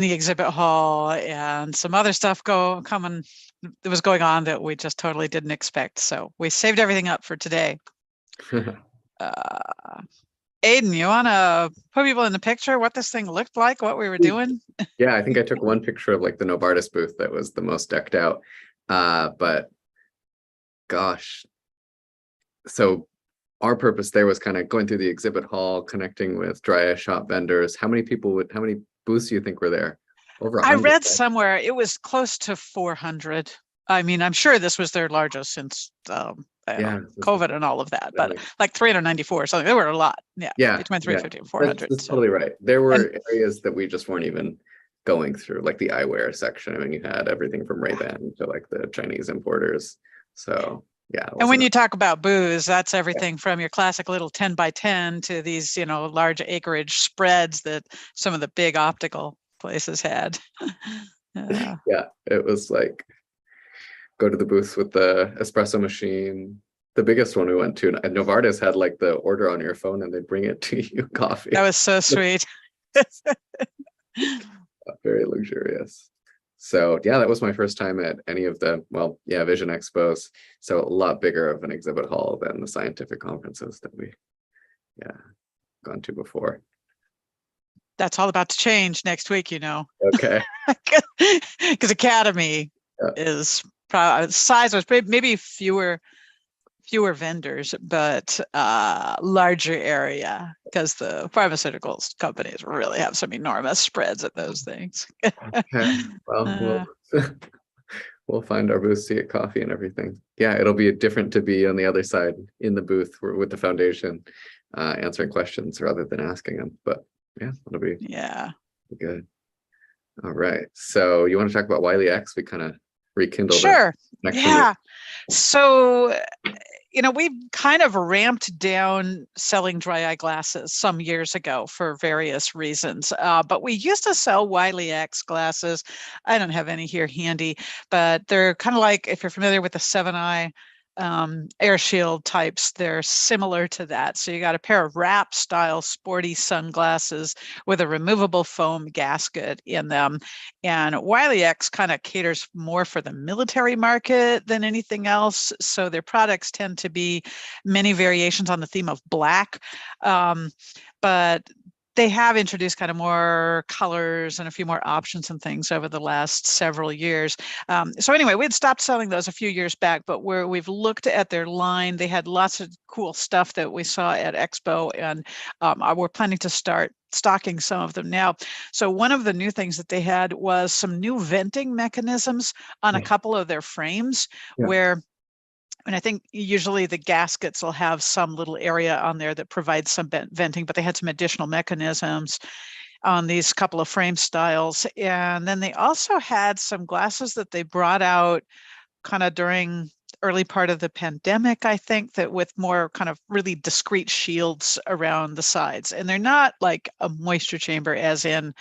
the exhibit hall, and some other stuff coming that was going on that we just totally didn't expect. So we saved everything up for today. Aiden, you want to put people in the picture, what this thing looked like, what we were doing? Yeah, I think I took one picture of like the Novartis booth that was the most decked out. But gosh, so our purpose there was kind of going through the exhibit hall, connecting with dry ice shop vendors. How many booths do you think were there? Over I 100. read somewhere it was close to 400. I mean, I'm sure this was their largest since COVID and all of that, but like 394 or something. There were a lot. Yeah, between 350 and 400. That's totally right. There were areas that we just weren't even going through, like the eyewear section. I mean, you had everything from Ray-Ban to like the Chinese importers. So yeah. And when you talk about booths, that's everything from your classic little 10 by 10 to these, large acreage spreads that some of the big optical places had. Yeah, it was like go to the booths with the espresso machine. The biggest one we went to, and Novartis had like the order on your phone and they'd bring it to you, coffee. That was so sweet. Very luxurious. So yeah, that was my first time at any of the, Vision Expos. So a lot bigger of an exhibit hall than the scientific conferences that we gone to before. That's all about to change next week, Okay. Because Academy is probably size was maybe fewer vendors, but larger area, because the pharmaceuticals companies really have some enormous spreads at those things. Okay. Well, we'll find our booth, see it, coffee and everything. Yeah, it'll be different to be on the other side in the booth with the foundation, answering questions rather than asking them. But yeah, it'll be good. All right. So you want to talk about Wiley X? We kind of rekindled. Sure. Yeah. So, we've kind of ramped down selling dry eye glasses some years ago for various reasons. But we used to sell Wiley X glasses. I don't have any here handy, but they're kind of like, if you're familiar with the 7-Eye Air Shield types, they're similar to that. So you got a pair of wrap style sporty sunglasses with a removable foam gasket in them. And Wiley X kind of caters more for the military market than anything else. So their products tend to be many variations on the theme of black. But they have introduced kind of more colors and a few more options and things over the last several years. So anyway, we had stopped selling those a few years back, but we've looked at their line. They had lots of cool stuff that we saw at Expo, and we're planning to start stocking some of them now. So one of the new things that they had was some new venting mechanisms on a couple of their frames where, and I think usually the gaskets will have some little area on there that provides some venting, but they had some additional mechanisms on these couple of frame styles. And then they also had some glasses that they brought out kind of during early part of the pandemic, I think, that with more kind of really discrete shields around the sides. And they're not like a moisture chamber as in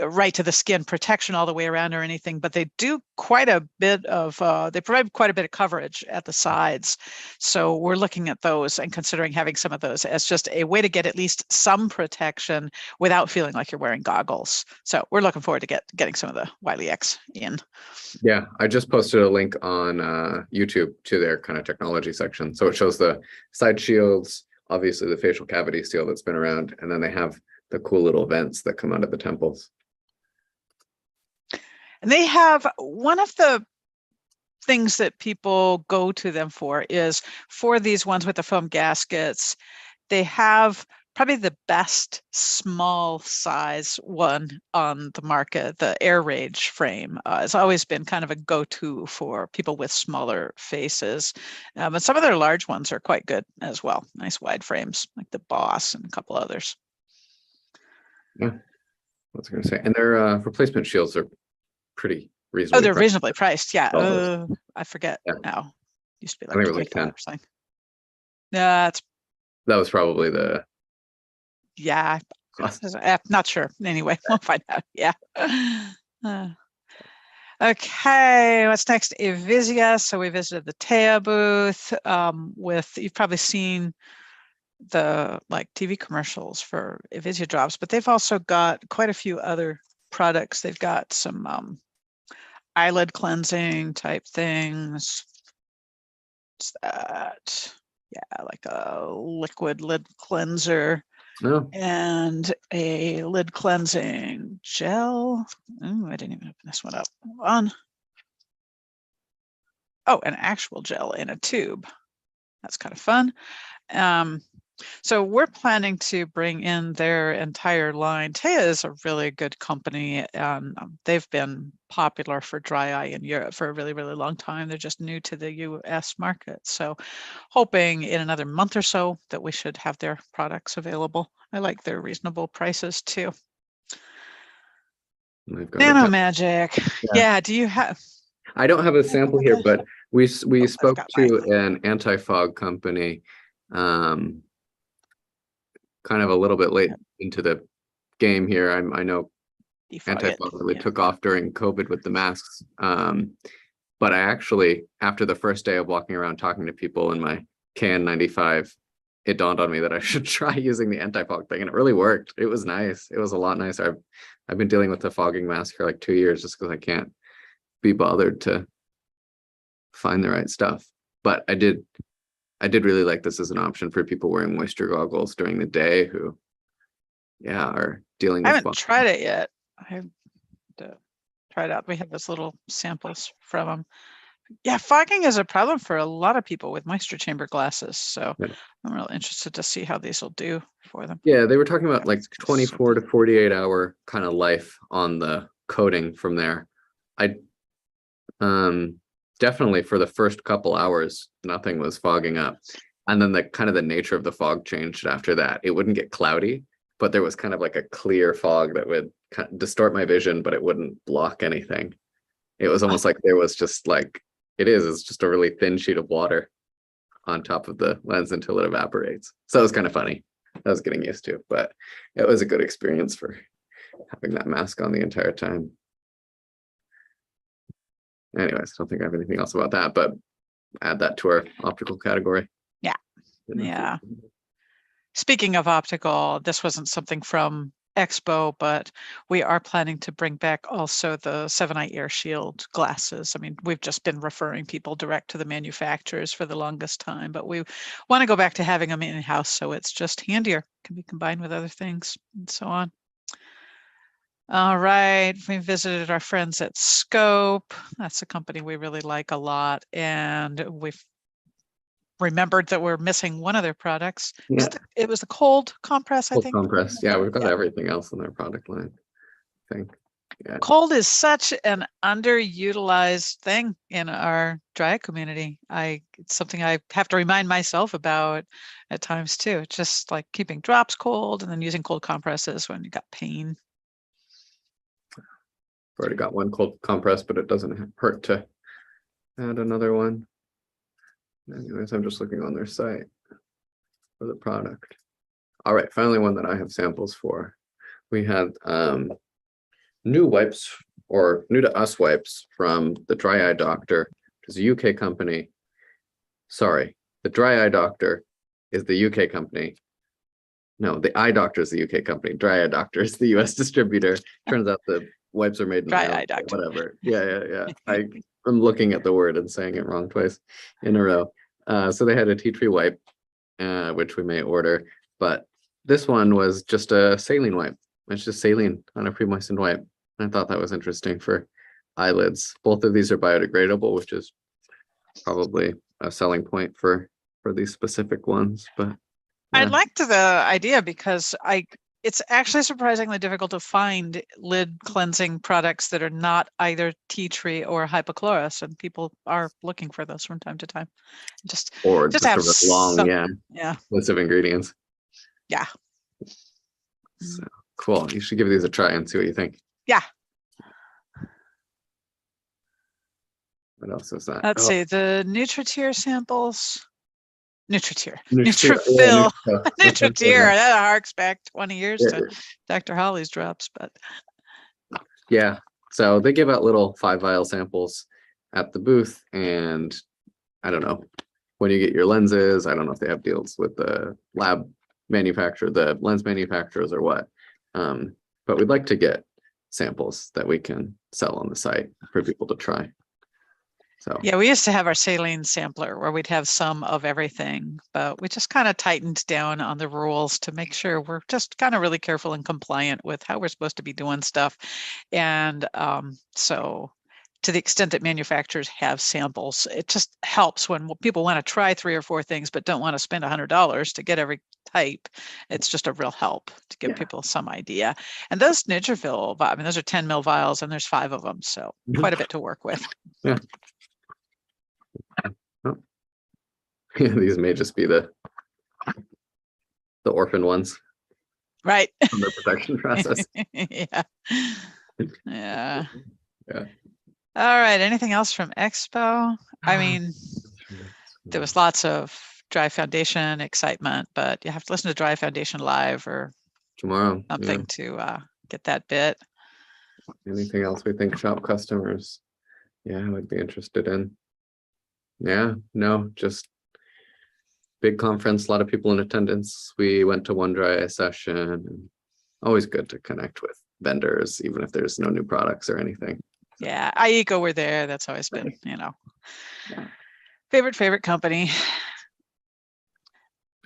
right to the skin protection all the way around or anything, but they do quite a bit of, they provide quite a bit of coverage at the sides. So we're looking at those and considering having some of those as just a way to get at least some protection without feeling like you're wearing goggles. So we're looking forward to getting some of the Wiley X in. Yeah, I just posted a link on YouTube to their kind of technology section. So it shows the side shields, obviously the facial cavity seal that's been around, and then they have the cool little vents that come out of the temples. And they have one of the things that people go to them for is for these ones with the foam gaskets. They have probably the best small size one on the market. The Air Rage frame has always been kind of a go-to for people with smaller faces. But some of their large ones are quite good as well. Nice wide frames like the Boss and a couple others. Yeah, what's I going to say? And their replacement shields are pretty reasonable. Oh, they're reasonably priced. Yeah. I forget now. Used to be like, I think it was like 10 or something. Yeah, that was probably the. Yeah, I'm not sure. Anyway, we'll find out. Yeah. Okay, what's next? Evisia. So we visited the TEA booth you've probably seen the like TV commercials for Evisia drops, but they've also got quite a few other products. They've got some eyelid cleansing type things. What's that? Yeah, like a liquid lid cleanser No, and a lid cleansing gel. Oh, I didn't even open this one up. Hold on. Oh, an actual gel in a tube. That's kind of fun. So we're planning to bring in their entire line. Taya is a really good company, and they've been popular for dry eye in Europe for a really, really long time. They're just new to the US market. So hoping in another month or so that we should have their products available. I like their reasonable prices too. we've got Nano Magic. Yeah. Yeah, do you have? I don't have a sample here, but we I've spoke got to an anti-fog company, kind of a little bit late into the game here. I know Defog it. anti-fog really took off during COVID with the masks. But I actually, after the first day of walking around talking to people in my KN95, it dawned on me that I should try using the anti-fog thing, and it really worked. It was nice. It was a lot nicer. I've been dealing with the fogging mask for like 2 years just because I can't be bothered to find the right stuff. But I did really like this as an option for people wearing moisture goggles during the day who, yeah, are dealing I with haven't tried it yet. I have to try it out. We have those little samples from them. Yeah, fogging is a problem for a lot of people with moisture chamber glasses. So Yeah. I'm really interested to see how these will do for them. Yeah, they were talking about like It's 24 to 48 hour kind of life on the coating from there. I definitely for the first couple hours, nothing was fogging up. And then the kind of the nature of the fog changed after that. It wouldn't get cloudy, but there was kind of like a clear fog that would kind of distort my vision, but it wouldn't block anything. It was almost like there was just like, it's just a really thin sheet of water on top of the lens until it evaporates. So it was kind of funny. I was getting used to, but it was a good experience for having that mask on the entire time. Anyways, I don't think I have anything else about that, but add that to our optical category. Yeah. Yeah. Speaking of optical, this wasn't something from Expo, but we are planning to bring back also the 7-Eye Air Shield glasses. I mean, we've just been referring people direct to the manufacturers for the longest time, but we want to go back to having them in-house so it's just handier, can be combined with other things and so on. All right, we visited our friends at Scope. That's a company we really like a lot, and we've remembered that we're missing one of their products. Yeah. It was the cold compress, Cold I think. compress. Yeah, we've got everything else in their product line, I think. Yeah. Cold is such an underutilized thing in our dry eye community. It's something I have to remind myself about at times too. It's just like keeping drops cold and then using cold compresses when you got pain. I've already got one cold compress, but it doesn't hurt to add another one. Anyways, I'm just looking on their site for the product. All right, finally one that I have samples for. We had new wipes, or new to us wipes, from the Dry Eye Doctor, which is a UK company. Sorry, the Dry Eye Doctor is the UK company. No, the Eye Doctor is the UK company. Dry Eye Doctor is the US distributor. Turns out the wipes are made in Dry Ireland, Eye Doctor. whatever. Yeah. I'm looking at the word and saying it wrong twice in a row. So they had a tea tree wipe, which we may order, but this one was just a saline wipe. It's just saline on a pre-moistened wipe. I thought that was interesting for eyelids. Both of these are biodegradable, which is probably a selling point for these specific ones. But I liked the idea because it's actually surprisingly difficult to find lid cleansing products that are not either tea tree or hypochlorous, and people are looking for those from time to time. Just have a long list of ingredients. Yeah. So cool. You should give these a try and see what you think. Yeah. What else is that? Let's see, the Nutritier samples. Nutritier. Nutrafil. Nutritier. That harks back 20 years to Dr. Holly's drops, but yeah. So they give out little 5 vial samples at the booth, and I don't know when you get your lenses. I don't know if they have deals with the lab manufacturer, the lens manufacturers, or what. But we'd like to get samples that we can sell on the site for people to try. So yeah, we used to have our saline sampler where we'd have some of everything, but we just kind of tightened down on the rules to make sure we're just kind of really careful and compliant with how we're supposed to be doing stuff. And so to the extent that manufacturers have samples, it just helps when people want to try 3 or 4 things, but don't want to spend $100 to get every type. It's just a real help to give people some idea. And those Nitrofill, I mean, those are 10 ml vials and there's 5 of them. So quite a bit to work with. Yeah. Oh. Yeah, these may just be the orphan ones. Right. From the production process. Yeah. Yeah. Yeah. All right. Anything else from Expo? I mean, there was lots of Dry Foundation excitement, but you have to listen to Dry Foundation live or tomorrow something to get that bit. Anything else we think shop customers would be interested in? Yeah, no, just big conference, a lot of people in attendance. We went to one dry eye session, and always good to connect with vendors, even if there's no new products or anything. Yeah, IECO were there. That's always been, favorite company.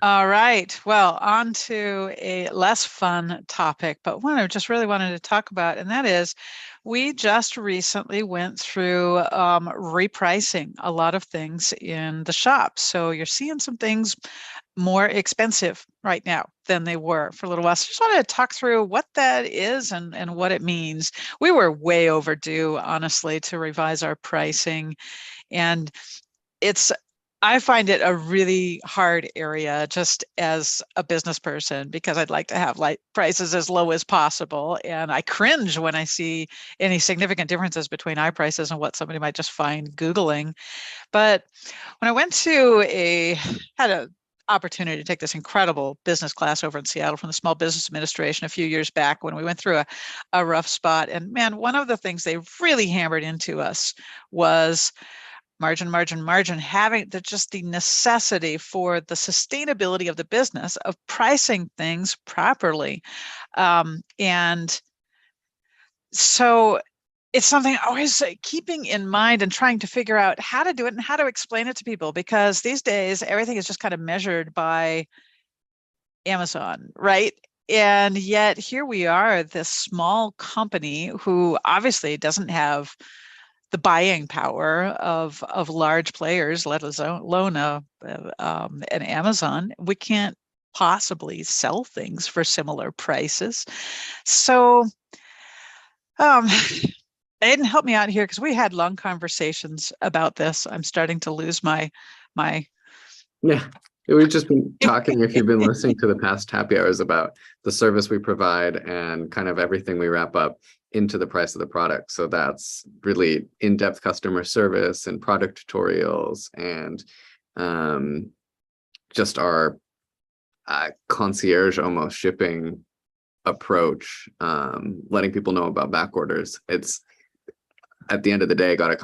All right. Well, on to a less fun topic, but one I just really wanted to talk about, and that is we just recently went through repricing a lot of things in the shop. So you're seeing some things more expensive right now than they were for a little while. So just wanted to talk through what that is and what it means. We were way overdue, honestly, to revise our pricing. And I find it a really hard area just as a business person, because I'd like to have prices as low as possible. And I cringe when I see any significant differences between eye prices and what somebody might just find Googling. But when I went to had an opportunity to take this incredible business class over in Seattle from the Small Business Administration a few years back when we went through a rough spot. And man, one of the things they really hammered into us was margin, having just the necessity for the sustainability of the business of pricing things properly. And so it's something always keeping in mind and trying to figure out how to do it and how to explain it to people, because these days everything is just kind of measured by Amazon, right? And yet here we are, this small company who obviously doesn't have the buying power of large players, let alone an Amazon. We can't possibly sell things for similar prices. So they didn't help me out here because we had long conversations about this. I'm starting to lose my. Yeah, we've just been talking, if you've been listening to the past happy hours, about the service we provide and kind of everything we wrap up into the price of the product. So that's really in-depth customer service and product tutorials and just our concierge almost shipping approach, letting people know about back orders. It's at the end of the day got to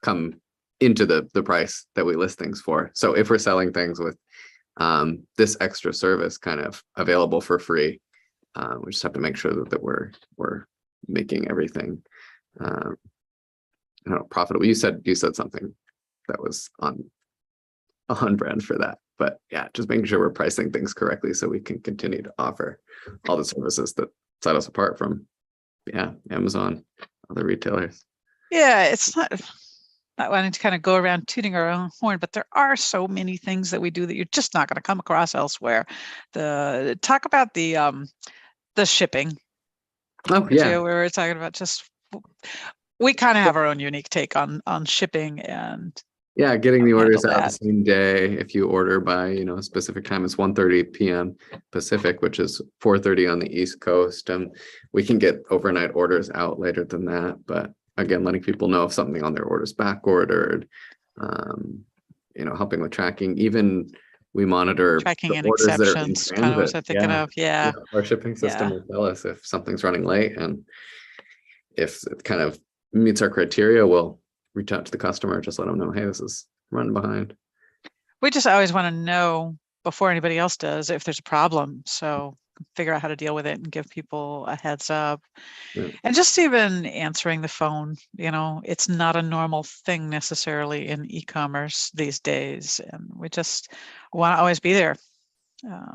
come into the price that we list things for. So if we're selling things with this extra service kind of available for free, we just have to make sure that we're making everything profitable. You said something that was on brand for that, but yeah, just making sure we're pricing things correctly so we can continue to offer all the services that set us apart from Amazon, other retailers. Yeah, it's not wanting to kind of go around tooting our own horn, but there are so many things that we do that you're just not going to come across elsewhere. Talk about the shipping. Oh yeah, we were talking about we kind of have our own unique take on shipping and getting the orders out the same day. If you order by a specific time, it's 1:30 p.m. Pacific, which is 4:30 on the East Coast, and we can get overnight orders out later than that. But again, letting people know if something on their order is back ordered, helping with tracking. Even we monitor tracking the and orders exceptions. that are in transit. Kind of what I'm thinking of. Yeah. Our shipping system will tell us if something's running late, and if it kind of meets our criteria, we'll reach out to the customer, just let them know, hey, this is running behind. We just always want to know before anybody else does if there's a problem. So figure out how to deal with it and give people a heads up. Yeah. And just even answering the phone, it's not a normal thing necessarily in e-commerce these days. And we just want to always be there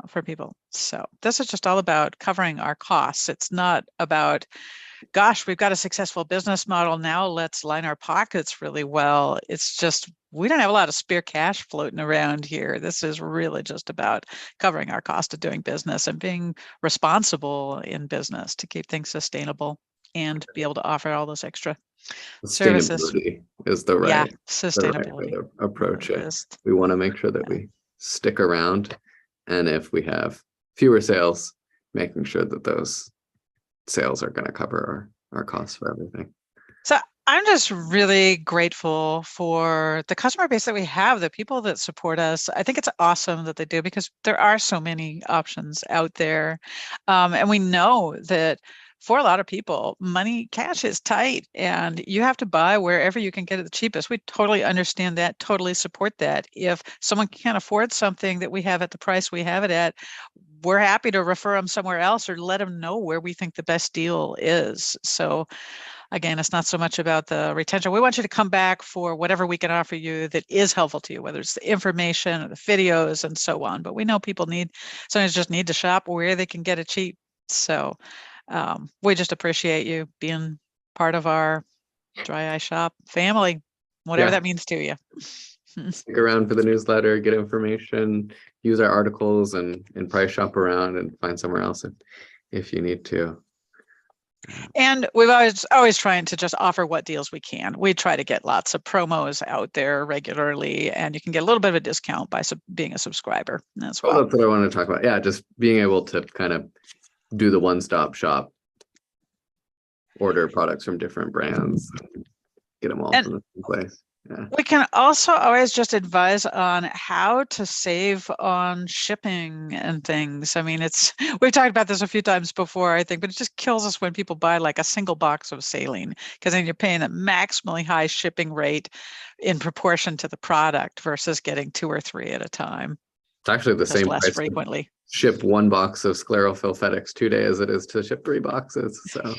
for people. So this is just all about covering our costs. It's not about, gosh, we've got a successful business model now, let's line our pockets really well. It's just, we don't have a lot of spare cash floating around here. This is really just about covering our cost of doing business and being responsible in business to keep things sustainable and be able to offer all those extra services. Sustainability is the Yeah, right, sustainability. way to approach it. Just- We want to make sure that we stick around, and if we have fewer sales, making sure that those sales are going to cover our costs for everything. So I'm just really grateful for the customer base that we have, the people that support us. I think it's awesome that they do, because there are so many options out there. And we know that for a lot of people, cash is tight, and you have to buy wherever you can get it the cheapest. We totally understand that, totally support that. If someone can't afford something that we have at the price we have it at, we're happy to refer them somewhere else or let them know where we think the best deal is. So again, it's not so much about the retention. We want you to come back for whatever we can offer you that is helpful to you, whether it's the information or the videos and so on. But we know people sometimes just need to shop where they can get it cheap. So we just appreciate you being part of our Dry Eye Shop family, whatever that means to you. Stick around for the newsletter, get information, use our articles, and price shop around and find somewhere else if you need to. And we've always trying to just offer what deals we can. We try to get lots of promos out there regularly, and you can get a little bit of a discount by being a subscriber as well. Oh, that's what I want to talk about. Yeah, just being able to kind of do the one-stop shop, order products from different brands, get them all from the same place. Yeah. We can also always just advise on how to save on shipping and things. I mean, we've talked about this a few times before, I think, but it just kills us when people buy like a single box of saline, because then you're paying a maximally high shipping rate in proportion to the product versus getting 2 or 3 at a time. It's actually the same less price frequently. Ship 1 box of sclerophyll FedEx 2 days as it is to ship 3 boxes. So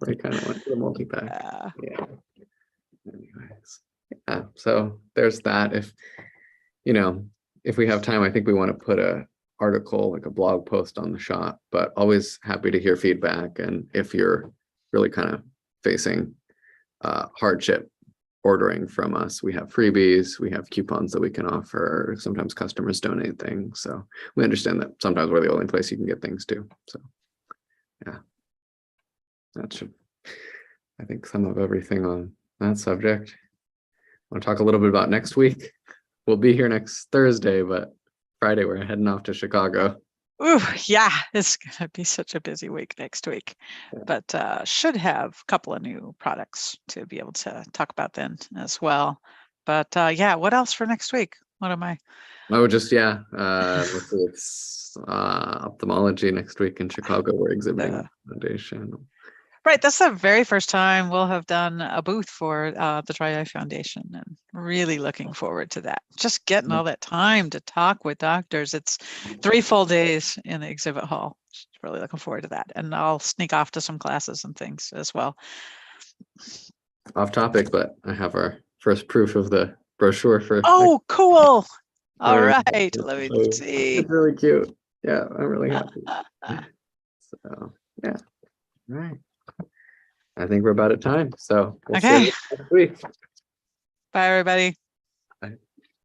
we kind of went to the multi-pack. Yeah. Anyways. Yeah, so there's that. If we have time, I think we want to put a article, like a blog post on the shop, but always happy to hear feedback. And if you're really kind of facing hardship ordering from us, we have freebies, we have coupons that we can offer. Sometimes customers donate things. So we understand that sometimes we're the only place you can get things to. So yeah, that should, I think, sum up everything on that subject. I want to talk a little bit about next week. We'll be here next Thursday, but Friday we're heading off to Chicago. Ooh, yeah, it's going to be such a busy week next week, but should have a couple of new products to be able to talk about then as well. But yeah, what else for next week? What am I? Oh, just, let's see, it's ophthalmology next week in Chicago. We're exhibiting at the Foundation. Right, that's the very first time we'll have done a booth for the Dry Eye Foundation, and really looking forward to that. Just getting all that time to talk with doctors. It's 3 full days in the exhibit hall. Just really looking forward to that. And I'll sneak off to some classes and things as well. Off topic, but I have our first proof of the brochure for. Oh, cool. All right, let me see. It's really cute. Yeah, I'm really happy. So, yeah. All right. I think we're about at time. So we'll see you next week. Bye, everybody.